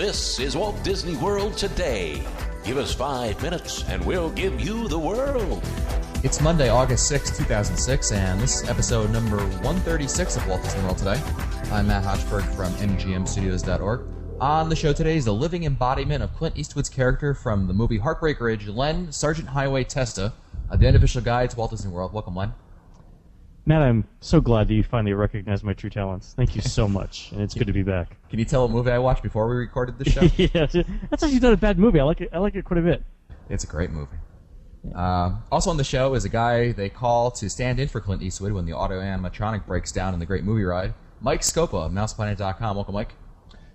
This is Walt Disney World Today. Give us 5 minutes and we'll give you the world. It's Monday, August 6, 2006, and this is episode number 136 of Walt Disney World Today. I'm Matt Hochberg from MGMstudios.org. On the show today is the living embodiment of Clint Eastwood's character from the movie Heartbreak Ridge, Len Sergeant Highway Testa, the unofficial guide to Walt Disney World. Welcome, Len. Matt, I'm so glad that you finally recognized my true talents. Thank you so much, and it's good to be back. Can you tell what movie I watched before we recorded the show? Yeah, that's actually not a bad movie. I like it quite a bit. It's a great movie. Also on the show is a guy they call to stand in for Clint Eastwood when the auto-animatronic breaks down in the Great Movie Ride. Mike Scopa of MousePlanet.com. Welcome, Mike.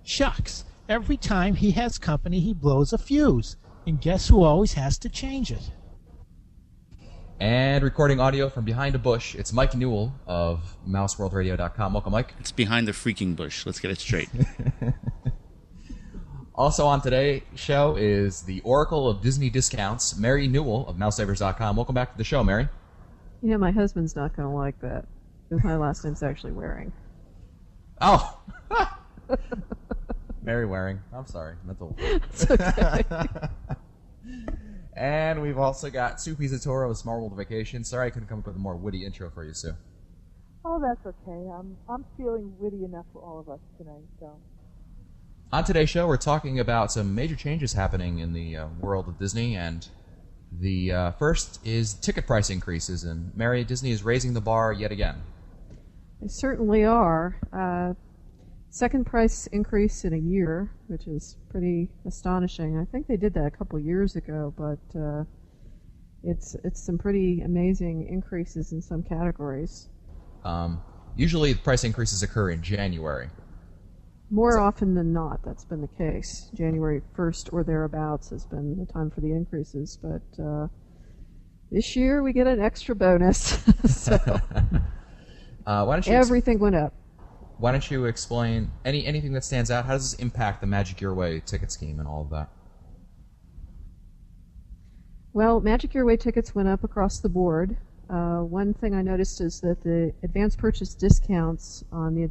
Shucks. Every time he has company, he blows a fuse. And guess who always has to change it? And recording audio from behind a bush, it's Mike Newell of MouseWorldRadio.com. Welcome, Mike. It's behind the freaking bush. Let's get it straight. Also on today's show is the Oracle of Disney Discounts, Mary Newell of MouseSavers.com. Welcome back to the show, Mary. You know, my husband's not going to like that, because my last name's actually Waring. Oh! Mary Waring. I'm sorry. Mental. It's okay. And we've also got Sue Pizzatoro of Small World Vacation. Sorry I couldn't come up with a more witty intro for you, Sue. Oh, that's okay. I'm feeling witty enough for all of us tonight, so... On today's show, we're talking about some major changes happening in the world of Disney, and the first is ticket price increases, and Mary, Disney is raising the bar yet again. They certainly are. Second price increase in a year, which is pretty astonishing. I think they did that a couple years ago, but it's some pretty amazing increases in some categories. Usually the price increases occur in January. More often than not, that's been the case. January 1st or thereabouts has been the time for the increases, but this year we get an extra bonus. So why don't you everything went up. Why don't you explain anything that stands out? How does this impact the Magic Your Way ticket scheme and all of that? Well, Magic Your Way tickets went up across the board. One thing I noticed is that the advance purchase discounts on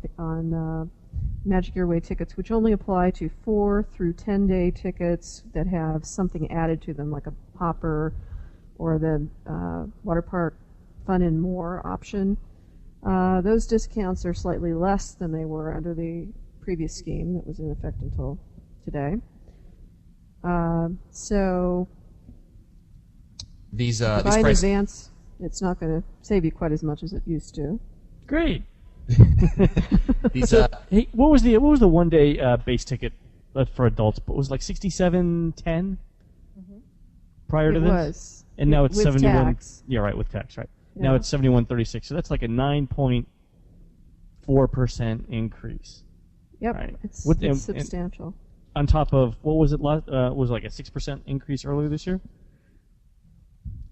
Magic Your Way tickets, which only apply to 4 through 10-day tickets that have something added to them, like a popper or the water park fun and more option. Those discounts are slightly less than they were under the previous scheme that was in effect until today. So these buy in price... advance, it's not going to save you quite as much as it used to. Great. These, hey, what was the 1 day base ticket for adults? It was like $67.10 prior to this. It was, and now it's with 71. Tax. Yeah, right, with tax, right. Yeah. Now it's 71.36. So that's like a 9.4% increase. Yep, Right. it's And substantial. on top of what was it? Was it like a 6% increase earlier this year?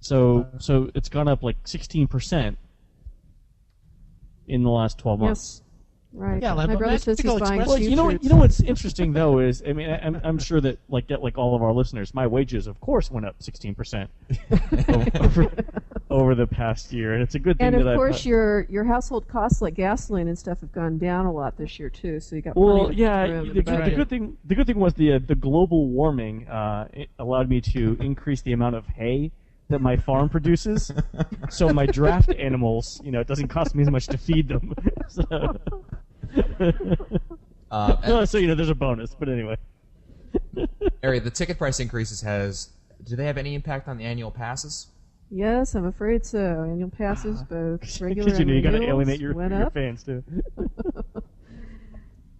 So it's gone up like 16% in the last 12 months. Yes. Right. Yeah, my but brother I says think he's I'll buying express- Well, futures. you know what's interesting though is, I mean, I'm sure that like all of our listeners, my wages of course went up 16% over the past year, and it's a good thing. And that of course, your household costs like gasoline and stuff have gone down a lot this year too. So you got plenty Well, of yeah. room in The budget. good thing was the global warming it allowed me to increase the amount of hay that my farm produces. So my draft animals, it doesn't cost me as much to feed them. So, there's a bonus. But anyway. Mary, the ticket price increases do they have any impact on the annual passes? Yes, I'm afraid so. Annual passes, both regular Because and you got to renewals, alienate your went up. fans too.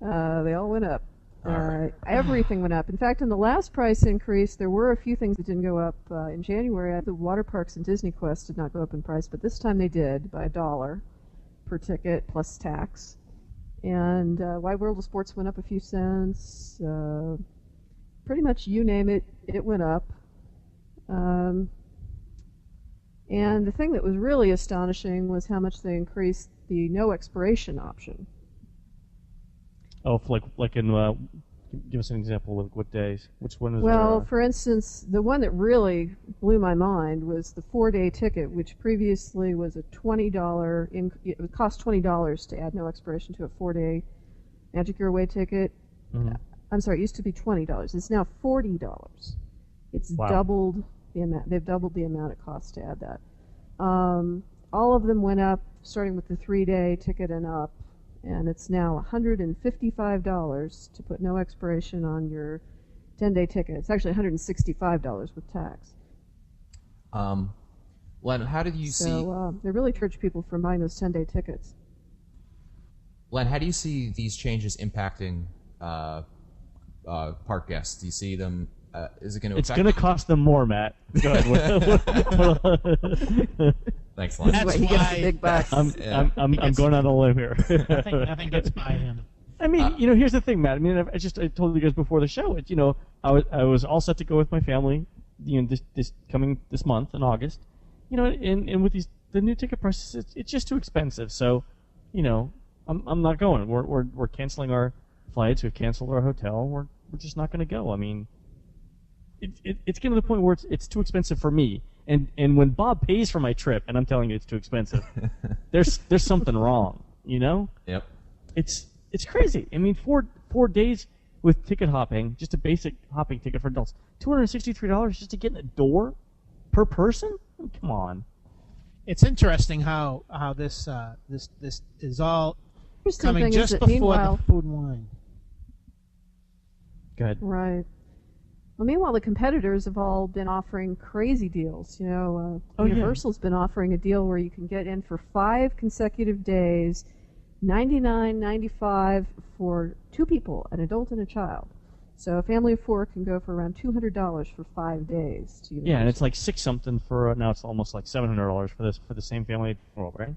They all went up. All right. Everything went up. In fact, in the last price increase, there were a few things that didn't go up. In January, the water parks and Disney Quest did not go up in price, but this time they did by $1 per ticket plus tax. And Wide World of Sports went up a few cents. Pretty much you name it, it went up. And the thing that was really astonishing was how much they increased the no expiration option. Oh, like in give us an example of what days. Which one is Well, for instance, the one that really blew my mind was the 4-day ticket, which previously was a $20. It would cost $20 to add no expiration to a 4-day Magic Your Way ticket. Mhm. I'm sorry, it used to be $20. It's now $40. It's Wow. doubled the amount. They've doubled the amount it costs to add that. All of them went up, starting with the 3-day ticket and up, and it's now $155 to put no expiration on your 10-day ticket. It's actually $165 with tax. Len, how did you see? So they really charge people for buying those 10-day tickets. Len, how do you see these changes impacting park guests? Do you see them? Is it going to? It's going to cost them more, Matt. Go ahead. Thanks, Len. That's He gets why the big bucks. I'm going on a limb here. nothing gets by him. I mean, here's the thing, Matt. I mean, I told you guys before the show. I was all set to go with my family. This month in August. And with the new ticket prices, it's just too expensive. So, I'm not going. We're canceling our flights. We've canceled our hotel. We're just not going to go. I mean, it's getting to the point where it's too expensive for me. And when Bob pays for my trip, and I'm telling you it's too expensive, there's something wrong. Yep. It's crazy. I mean, 4 days with ticket hopping, just a basic hopping ticket for adults, $263 just to get in the door per person? Come on. It's interesting how this is all Interesting coming thing is just that before meanwhile, the Food and Wine. Go ahead. right. Well, meanwhile, the competitors have all been offering crazy deals. Universal's been offering a deal where you can get in for 5 consecutive days, $99.95 for 2 people, an adult and a child. So a family of 4 can go for around $200 for 5 days. To Yeah, and it's like $6-something for now. It's almost like $700 for the same family, right?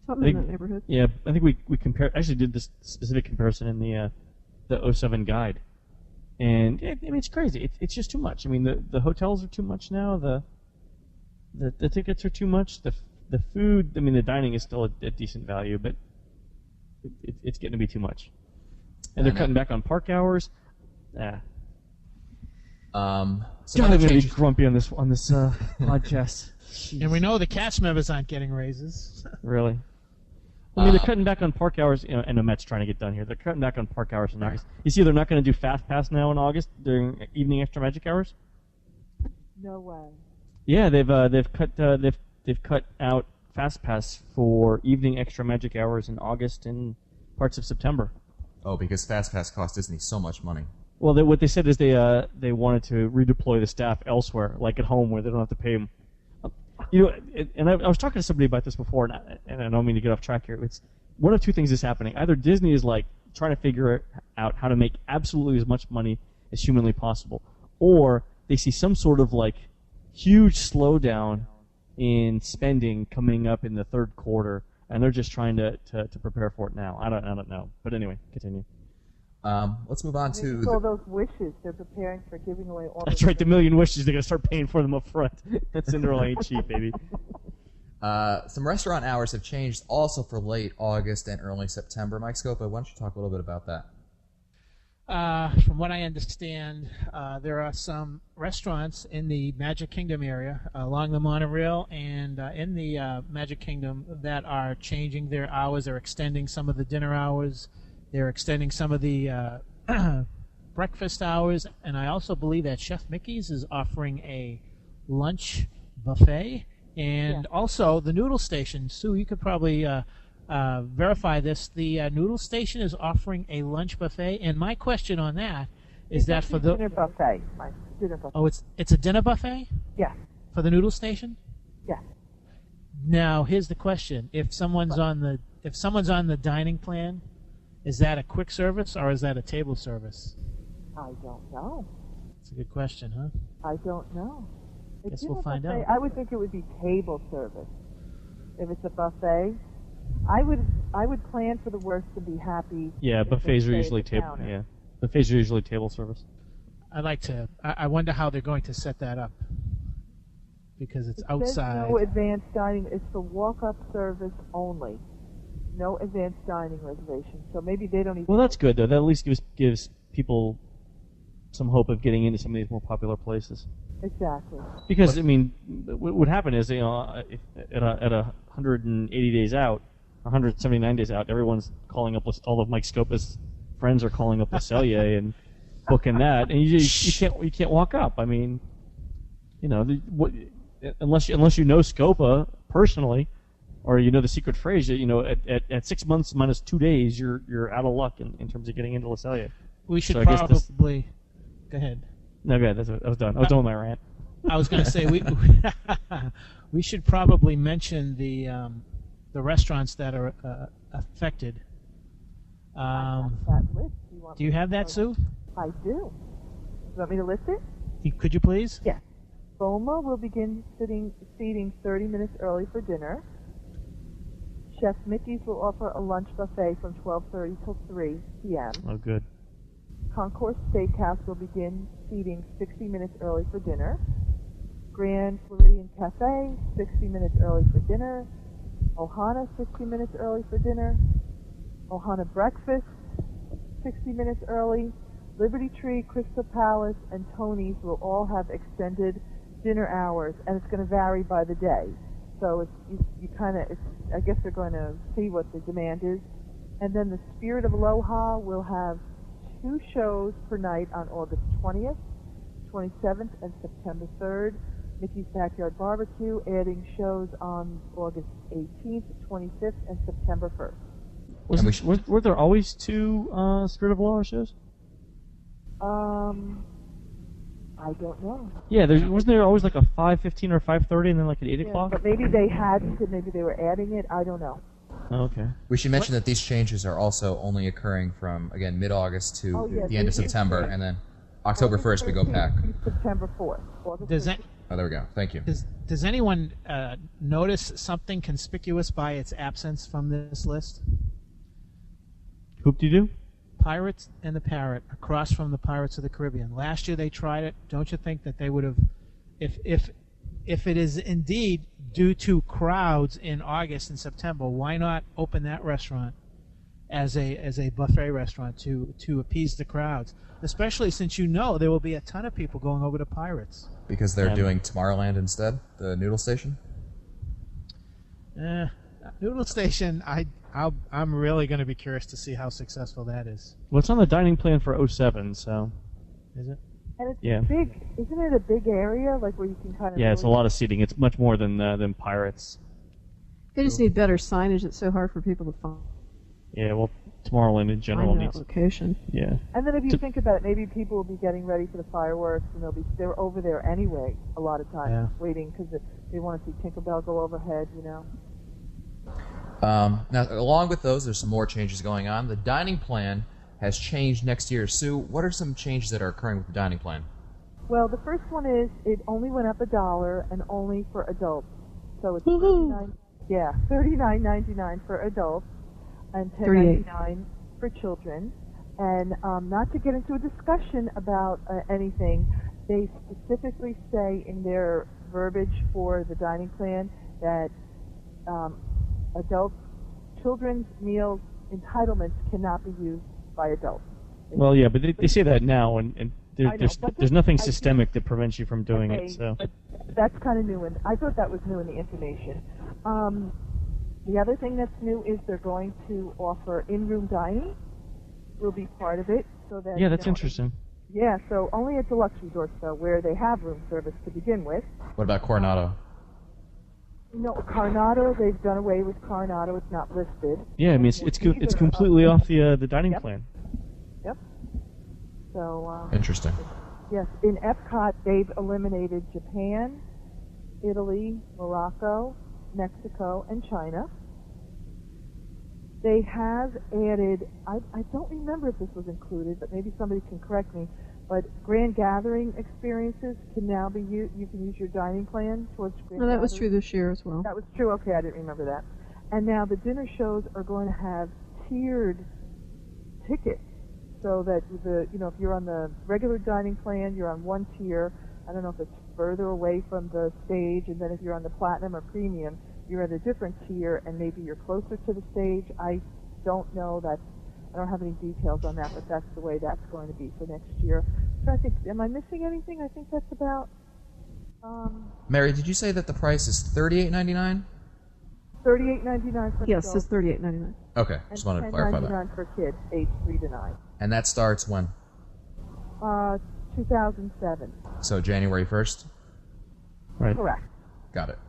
something in that neighborhood. Yeah, I think we compared. Actually, did this specific comparison in the 07 guide, and I mean it's crazy. It's just too much. I mean the hotels are too much now. The tickets are too much. The food. I mean the dining is still a decent value, but it's getting to be too much. And they're cutting back on park hours. Some God, other I'm gonna be changes. grumpy on this podcast. And we know the cast members aren't getting raises. Really? I mean, they're cutting back on park hours. And the Mets trying to get done here. They're cutting back on park hours in August. You see, they're not going to do Fast Pass now in August during evening extra magic hours. No way. Yeah, they've cut out Fast Pass for evening extra magic hours in August and parts of September. Oh, because FastPass cost Disney so much money. Well, what they said is they wanted to redeploy the staff elsewhere, like at home, where they don't have to pay them. And I was talking to somebody about this before, and I don't mean to get off track here. It's one of two things is happening. Either Disney is like trying to figure out how to make absolutely as much money as humanly possible, or they see some sort of like huge slowdown in spending coming up in the third quarter, and they're just trying to prepare for it now. I don't know. But anyway, continue. Let's move on to all those wishes they're preparing for giving away all. That's right, the million wishes, they're going to start paying for them up front. That Cinderella ain't cheap, baby. some restaurant hours have changed also for late August and early September. Mike Scopa, why don't you talk a little bit about that? From what I understand, there are some restaurants in the Magic Kingdom area along the monorail and in the Magic Kingdom that are changing their hours. They're extending some of the dinner hours. They're extending some of the breakfast hours. And I also believe that Chef Mickey's is offering a lunch buffet. And also the Noodle Station. Sue, you could probably verify this. The Noodle Station is offering a lunch buffet, and my question on that is that for the dinner buffet. My dinner buffet. oh, it's a dinner buffet Yeah. for the Noodle Station. Yeah. Now here's the question: if someone's on the dining plan, is that a quick service or is that a table service? I don't know. That's a good question, huh? I don't know. A Guess we'll dinner find buffet, out. I would think it would be table service. If it's a buffet, I would plan for the worst and be happy. Yeah, if they buffets are stay at usually the table. counter. Yeah, buffets are usually table service. I wonder how they're going to set that up because it's There's outside. no advanced dining. It's for walk-up service only. No advanced dining reservation. So maybe they don't even. Well, that's good though. That at least gives people some hope of getting into some of these more popular places. Exactly. Because I mean, what would happen is if at 180 days out, 179 days out, everyone's calling up all of Mike Scopa's friends are calling up Lecellier, and booking that, and you can't walk up. I mean, unless you know Scopa personally, or you know the secret phrase, at 6 months minus 2 days, you're out of luck in terms of getting into Lasalle. We should So I guess probably go ahead. No, go ahead. I was done. I was done with my rant. I was going to say we should probably mention the restaurants that are affected. That list. Do you have that, Sue? I do. You want me to list it? Could you please? Yes. Boma will begin seating 30 minutes early for dinner. Chef Mickey's will offer a lunch buffet from 12:30 till 3 p.m. Oh, good. Concourse Steakhouse will begin seating 60 minutes early for dinner. Grand Floridian Cafe, 60 minutes early for dinner. Ohana, 60 minutes early for dinner. Ohana Breakfast, 60 minutes early. Liberty Tree, Crystal Palace, and Tony's will all have extended dinner hours, and it's going to vary by the day. So I guess they're going to see what the demand is. And then the Spirit of Aloha will have 2 shows per night on August 20th, 27th, and September 3rd. Mickey's Backyard Barbecue adding shows on August 18th, 25th, and September 1st. Were there always 2 Spirit of Aloha shows? I don't know. Yeah, wasn't there always like a 5:15 or 5:30, and then like at 8 o'clock? But maybe they hadn't, and maybe they were adding it. I don't know. Oh, okay. We should mention that these changes are also only occurring from, again, mid-August to the end of September, and then October 1st we go back. September 4th. Oh, there we go. Thank you. Does anyone notice something conspicuous by its absence from this list? Hoop-de-doo? Pirates and the Parrot, across from the Pirates of the Caribbean. Last year they tried it. Don't you think that they would have, if it is indeed due to crowds in August and September, why not open that restaurant as a buffet restaurant to appease the crowds? Especially since there will be a ton of people going over to Pirates. Because they're doing Tomorrowland instead, the Noodle Station? Noodle Station, I'm really going to be curious to see how successful that is. Well, it's on the dining plan for 07, so. Is it? And it's big. Isn't it a big area, like where you can kind of? Yeah, it's a lot of seating. It's much more than Pirates. They just need better signage. It's so hard for people to find. Yeah, well, Tomorrowland in general Find that needs location. Yeah. And then if you think about it, maybe people will be getting ready for the fireworks, and they're over there anyway a lot of times, waiting because they want to see Tinkerbell go overhead, Now, along with those, there's some more changes going on. The dining plan has changed next year. Sue, what are some changes that are occurring with the dining plan? Well, the first one is it only went up $1 and only for adults. So it's $39.99 for adults and $10.99 for children. And not to get into a discussion about anything, they specifically say in their verbiage for the dining plan that children's meals entitlements cannot be used by adults. Well, yeah, but they say that now, and there's nothing systemic that prevents you from doing it. So that's kind of new, and I thought that was new in the information. The other thing that's new is they're going to offer in-room dining. Will be part of it, so that that's interesting. Yeah, so only at deluxe resorts though, where they have room service to begin with. What about Coronado? No, Coronado, they've done away with Coronado. It's not listed. Yeah, I mean it's completely off the dining plan. Yep. So. Interesting. Yes, in Epcot they've eliminated Japan, Italy, Morocco, Mexico, and China. They have added. I don't remember if this was included, but maybe somebody can correct me. But grand gathering experiences can now be used. You can use your dining plan towards grand No, that was gathering. true this year as well. That was true. Okay, I didn't remember that. And now the dinner shows are going to have tiered tickets, so that if you're on the regular dining plan, you're on one tier. I don't know if it's further away from the stage, and then if you're on the platinum or premium, you're at a different tier, and maybe you're closer to the stage. I don't know that. I don't have any details on that, but that's the way that's going to be for next year. So I think, am I missing anything? I think that's about. Mary, did you say that the price is $38.99? $38.99 for Yes, adults. it's $38.99. Okay, just wanted to clarify that. $10.99 for kids, age 3 to 9. And that starts when? 2007. So January 1st? Right. Correct. Got it.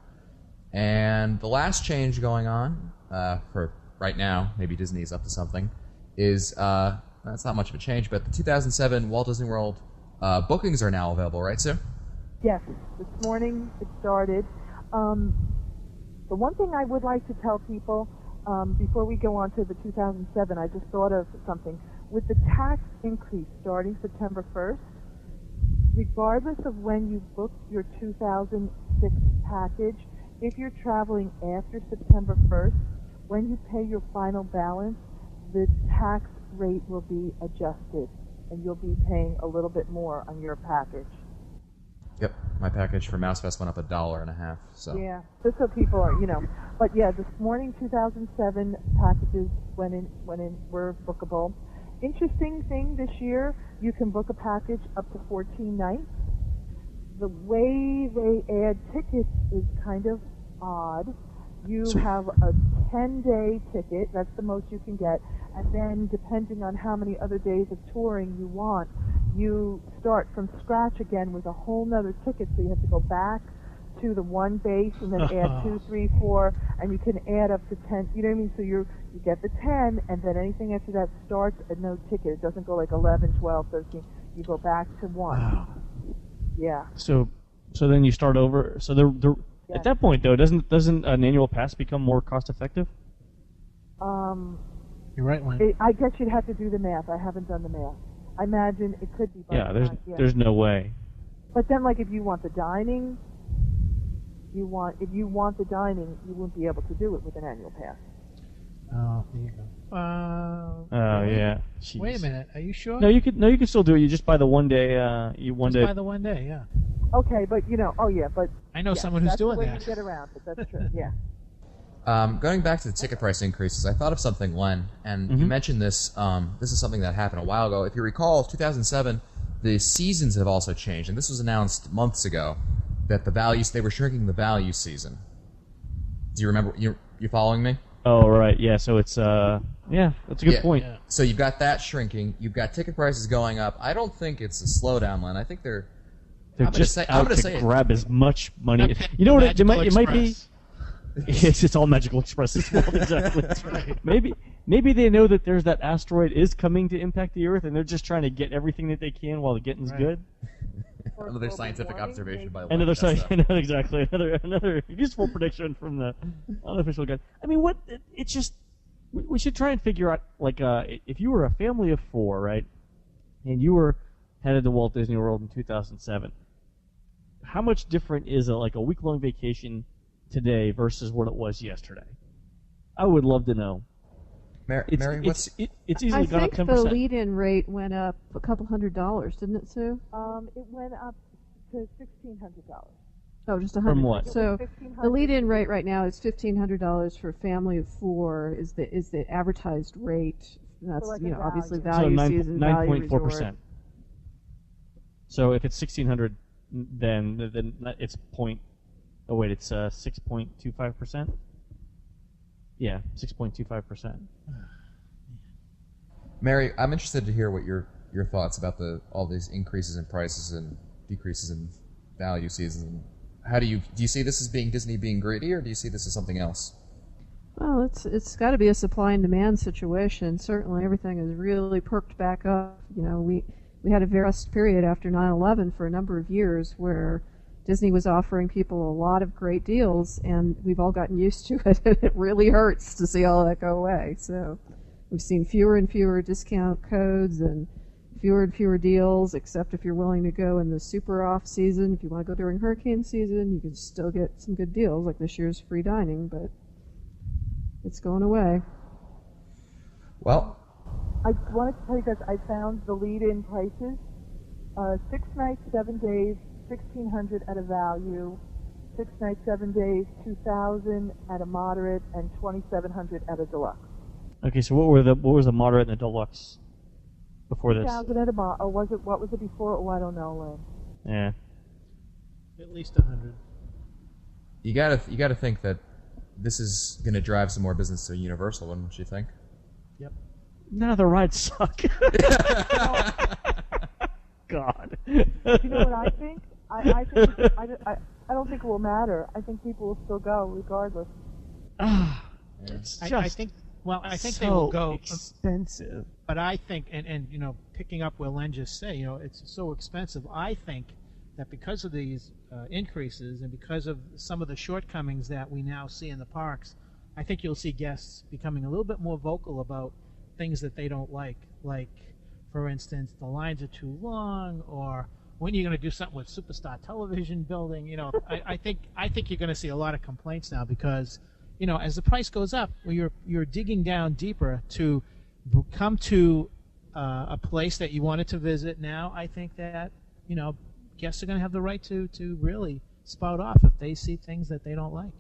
And the last change going on, for right now, maybe Disney's up to something, is, that's not much of a change, but the 2007 Walt Disney World bookings are now available, right, Sue? Yes, this morning it started. The one thing I would like to tell people, before we go on to the 2007, I just thought of something. With the tax increase starting September 1st, regardless of when you book your 2006 package, if you're traveling after September 1st, when you pay your final balance, the tax rate will be adjusted, and you'll be paying a little bit more on your package. Yep, my package for MouseFest went up $1.50. So Yeah, just so people are, But yeah, this morning 2007 packages were bookable. Interesting thing this year, you can book a package up to 14 nights. The way they add tickets is kind of odd. You have a 10-day ticket, that's the most you can get, and then depending on how many other days of touring you want, you start from scratch again with a whole nother ticket, so you have to go back to the one base and then add 2, 3, 4, and you can add up to 10, you know what I mean? So you get the 10, and then anything after that starts at no ticket. It doesn't go like 11, 12, 13. You go back to 1. Wow. Yeah. So then you start over. So Yeah. at that point, though, doesn't an annual pass become more cost effective? You're right, Lynn. I guess you'd have to do the math. I haven't done the math. I imagine it could be. Yeah, there's no way. But then, like, if you want the dining, if you want the dining, you wouldn't be able to do it with an annual pass. Oh, there you go. Oh yeah. Jeez. Wait a minute. Are you sure? No, you could still do it. You just buy the one day. By the one day, yeah. Okay, but but I know yeah, someone who's that's doing the way that. you get around it. That's true. Yeah. Going back to the ticket price increases, I thought of something, Len, and you mentioned this. This is something that happened a while ago. If you recall, 2007, the seasons have also changed, and this was announced months ago that they were shrinking the value season. Do you remember? You following me? Oh right, yeah. So it's yeah, that's a good point. Yeah. So you've got that shrinking. You've got ticket prices going up. I don't think it's a slowdown, Len. I think they're They're I'm out gonna to say it. grab as much money. You know what? It might be. Express. It's all Magical Express as well. Exactly. That's right. Maybe they know that there's that asteroid is coming to impact the Earth, and they're just trying to get everything that they can while the getting's Right. good. Another global scientific warming, observation by Len. Another Testa. exactly another useful prediction from the unofficial guide. I mean, it's just we should try and figure out if you were a family of 4, right, and you were headed to Walt Disney World in 2007, how much different is a week-long vacation today versus what it was yesterday? I would love to know. Mary, It's easily I gone up think 10%. the lead-in rate went up a couple $100, didn't it, Sue? It went up to $1,600. Oh, just $100. From what? So $1,500. the lead-in rate right now is $1,500 for a family of 4. Is the advertised rate? That's like a obviously value. value season, value 9.4%. resort. So if it's 1,600, then it's it's 6.25%. Yeah, 6.25%. Mary, I'm interested to hear what your thoughts about all these increases in prices and decreases in value seasons. How do you see this as being Disney being greedy, or do you see this as something else? Well, it's got to be a supply and demand situation. Certainly, everything has really perked back up. We had a very rough period after 9/11 for a number of years where Disney was offering people a lot of great deals, and we've all gotten used to it. And it really hurts to see all that go away. So we've seen fewer and fewer discount codes and fewer deals, except if you're willing to go in the super off season. If you want to go during hurricane season, you can still get some good deals, like this year's free dining, but it's going away. Well, I wanted to tell you guys I found the lead-in prices. 6 nights, 7 days, $1,600 at a value. 6 nights, 7 days, $2,000 at a moderate, and $2,700 at a deluxe. Okay, so what was the moderate and the deluxe before this? 2,000 at a or was it? What was it before? Oh, I don't know, Lynn. Yeah. At least 100. you gotta think that this is going to drive some more business to Universal, wouldn't you think? Yep. None of the rides suck. God. You know what I think? I think I don't think it will matter. I think people will still go regardless. It's I just think. Well, I think so they will go. expensive. But I think, and you know, picking up where Len just said, you know, it's so expensive. I think that because of these increases and because of some of the shortcomings that we now see in the parks, I think you'll see guests becoming a little bit more vocal about things that they don't like. Like, for instance, the lines are too long, or when are you going to do something with Superstar Television building? You know, I think you're going to see a lot of complaints now because, you know, as the price goes up, you're digging down deeper to come to a place that you wanted to visit. Now, I think that, you know, guests are going to have the right to really spout off if they see things that they don't like.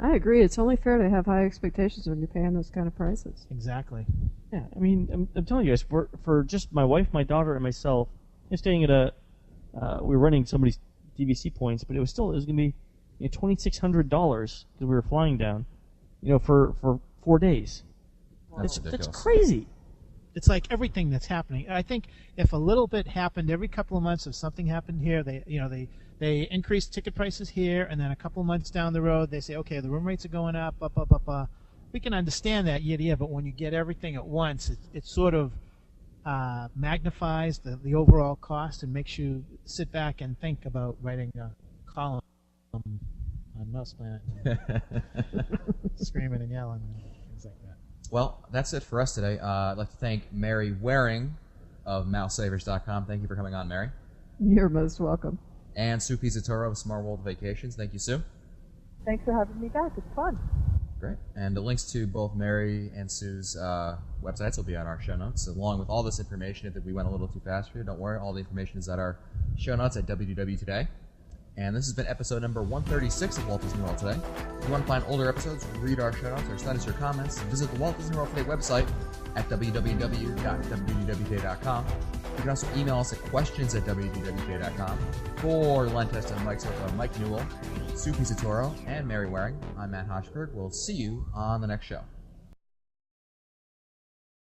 I agree. It's only fair to have high expectations when you're paying those kind of prices. Exactly. Yeah, I mean, I'm telling you guys, for just my wife, my daughter, and myself, staying at we were renting somebody's DVC points, but it was going to be $2,600 because we were flying down, for 4 days. That's ridiculous. That's crazy. It's like everything that's happening. I think if a little bit happened every couple of months, if something happened here, they increase ticket prices here, and then a couple of months down the road, they say, okay, the room rates are going up. We can understand that, yeah, but when you get everything at once, it sort of magnifies the overall cost and makes you sit back and think about writing a column on Mouse Planet, screaming and yelling and things like that. Well, that's it for us today. I'd like to thank Mary Waring of MouseSavers.com. Thank you for coming on, Mary. You're most welcome. And Sue Pizzatoro of Smart World Vacations. Thank you, Sue. Thanks for having me back. It's fun. Great. And the links to both Mary and Sue's websites will be on our show notes, along with all this information. If we went a little too fast for you, don't worry. All the information is at our show notes at WDW Today. And this has been episode number 136 of Walt Disney World Today. If you want to find older episodes, read our show notes, or send us your comments, visit the Walt Disney World Today website at www.wdwtoday.com. You can also email us at questions@wdwtoday.com. For Len Testa and Mike Newell, Sue Pizzatoro, and Mary Waring, I'm Matt Hochberg. We'll see you on the next show.